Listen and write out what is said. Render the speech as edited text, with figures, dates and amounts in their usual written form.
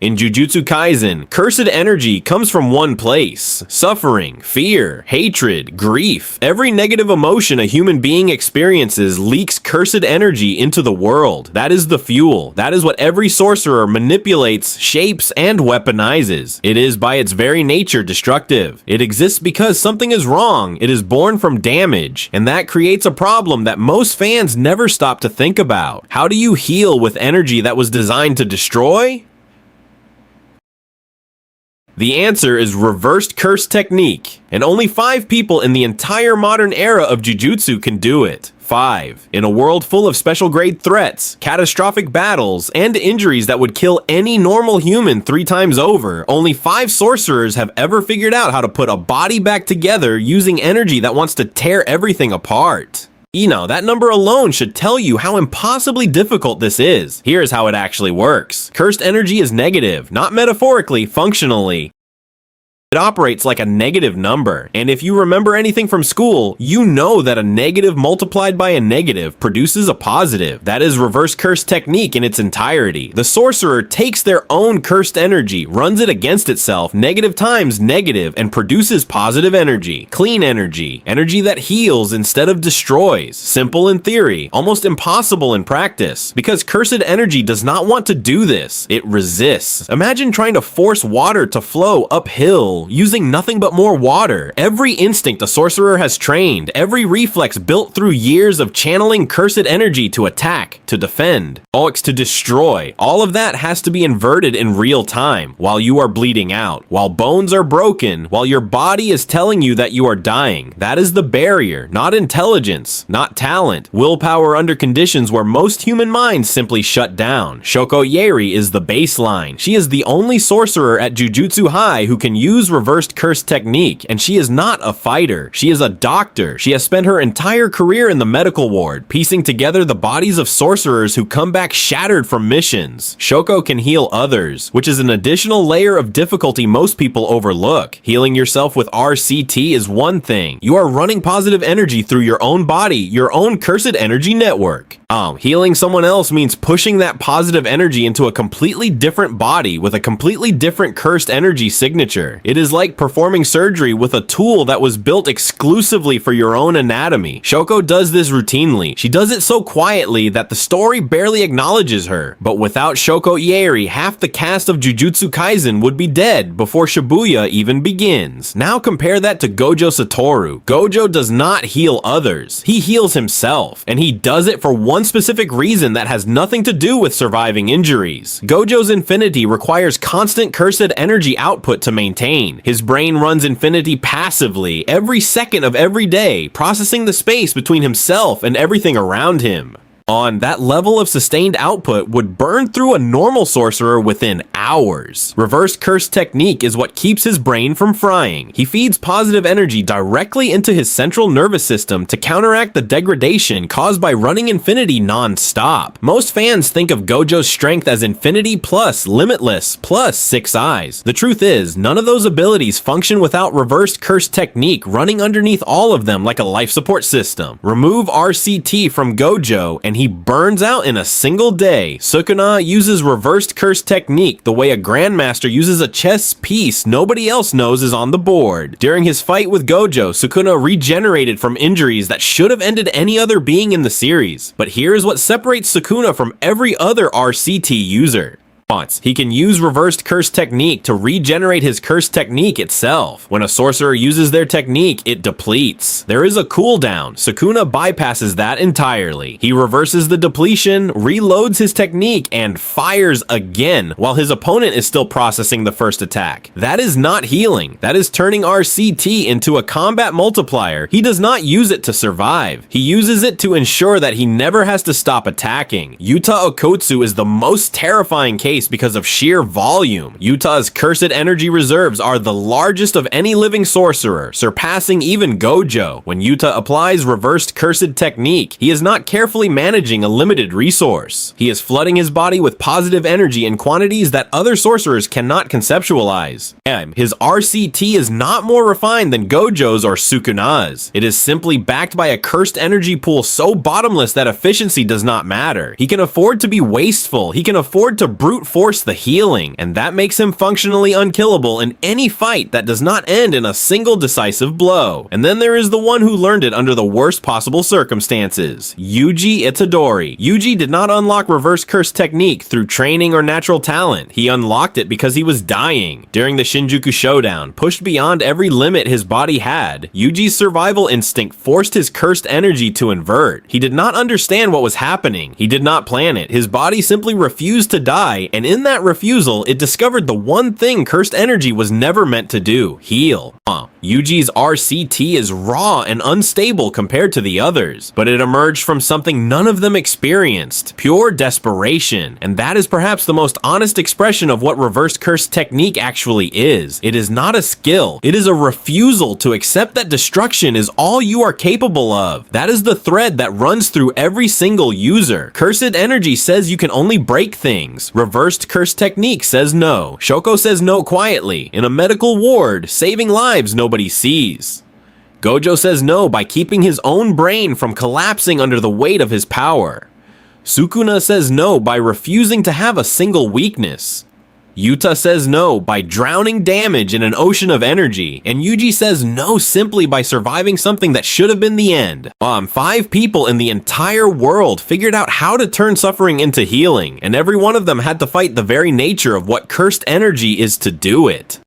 In Jujutsu Kaisen, cursed energy comes from one place: suffering, fear, hatred, grief. Every negative emotion a human being experiences leaks cursed energy into the world. That is the fuel. That is what every sorcerer manipulates, shapes, and weaponizes. It is by its very nature destructive. It exists because something is wrong. It is born from damage, and that creates a problem that most fans never stop to think about. How do you heal with energy that was designed to destroy? The answer is reversed curse technique, and only 5 people in the entire modern era of Jujutsu can do it. 5. In a world full of special grade threats, catastrophic battles, and injuries that would kill any normal human 3 times over, only 5 sorcerers have ever figured out how to put a body back together using energy that wants to tear everything apart. That number alone should tell you how impossibly difficult this is. Here's how it actually works. Cursed energy is negative, not metaphorically, functionally. It operates like a negative number, and if you remember anything from school, you know that a negative multiplied by a negative produces a positive. That is reverse curse technique in its entirety. The sorcerer takes their own cursed energy, runs it against itself, negative times negative, and produces positive energy, clean energy, energy that heals instead of destroys. Simple in theory, almost impossible in practice, because cursed energy does not want to do this. It resists. Imagine trying to force water to flow uphill using nothing but more water. Every instinct a sorcerer has trained, every reflex built through years of channeling cursed energy to attack, to defend, to destroy, all of that has to be inverted in real time, while you are bleeding out, while bones are broken, while your body is telling you that you are dying. That is the barrier, not intelligence, not talent, willpower under conditions where most human minds simply shut down. Shoko Ieiri is the baseline. She is the only sorcerer at Jujutsu High who can use reversed curse technique, and she is not a fighter. She is a doctor. She has spent her entire career in the medical ward, piecing together the bodies of sorcerers who come back shattered from missions. Shoko can heal others, which is an additional layer of difficulty most people overlook. Healing yourself with RCT is one thing. You are running positive energy through your own body, your own cursed energy network. Healing someone else means pushing that positive energy into a completely different body with a completely different cursed energy signature. It is like performing surgery with a tool that was built exclusively for your own anatomy. Shoko does this routinely. She does it so quietly that the story barely acknowledges her. But without Shoko Ieiri, half the cast of Jujutsu Kaisen would be dead before Shibuya even begins. Now compare that to Gojo Satoru. Gojo does not heal others. He heals himself, and he does it for one specific reason that has nothing to do with surviving injuries. Gojo's infinity requires constant cursed energy output to maintain. His brain runs infinity passively every second of every day, processing the space between himself and everything around him. That level of sustained output would burn through a normal sorcerer within hours. Reverse curse technique is what keeps his brain from frying. He feeds positive energy directly into his central nervous system to counteract the degradation caused by running infinity non-stop. Most fans think of Gojo's strength as infinity plus limitless plus 6 eyes. The truth is, none of those abilities function without reversed curse technique running underneath all of them like a life support system. Remove RCT from Gojo and he burns out in a single day. Sukuna uses reversed curse technique the way a grandmaster uses a chess piece nobody else knows is on the board. During his fight with Gojo, Sukuna regenerated from injuries that should have ended any other being in the series. But here's what separates Sukuna from every other RCT user. He can use reversed curse technique to regenerate his curse technique itself. When a sorcerer uses their technique, it depletes. There is a cooldown. Sukuna bypasses that entirely. He reverses the depletion, reloads his technique, and fires again while his opponent is still processing the first attack. That is not healing. That is turning RCT into a combat multiplier. He does not use it to survive. He uses it to ensure that he never has to stop attacking. Yuta Okkotsu is the most terrifying case because of sheer volume. Yuta's cursed energy reserves are the largest of any living sorcerer, surpassing even Gojo. When Yuta applies reversed cursed technique, he is not carefully managing a limited resource. He is flooding his body with positive energy in quantities that other sorcerers cannot conceptualize. And his RCT is not more refined than Gojo's or Sukuna's. It is simply backed by a cursed energy pool so bottomless that efficiency does not matter. He can afford to be wasteful. He can afford to brute force the healing, and that makes him functionally unkillable in any fight that does not end in a single decisive blow. And then there is the one who learned it under the worst possible circumstances, Yuji Itadori. Yuji did not unlock reverse curse technique through training or natural talent. He unlocked it because he was dying. During the Shinjuku Showdown, pushed beyond every limit his body had, Yuji's survival instinct forced his cursed energy to invert. He did not understand what was happening. He did not plan it. His body simply refused to die, and in that refusal, it discovered the one thing cursed energy was never meant to do: heal. Yuji's RCT is raw and unstable compared to the others, but it emerged from something none of them experienced: pure desperation. And that is perhaps the most honest expression of what reverse curse technique actually is. It is not a skill. It is a refusal to accept that destruction is all you are capable of. That is the thread that runs through every single user. Cursed energy says you can only break things. Reversed curse technique says no. Shoko says no quietly. In a medical ward, saving lives nobody sees. Gojo says no by keeping his own brain from collapsing under the weight of his power. Sukuna says no by refusing to have a single weakness. Yuta says no by drowning damage in an ocean of energy, and Yuji says no simply by surviving something that should have been the end. 5 people in the entire world figured out how to turn suffering into healing, and every one of them had to fight the very nature of what cursed energy is to do it.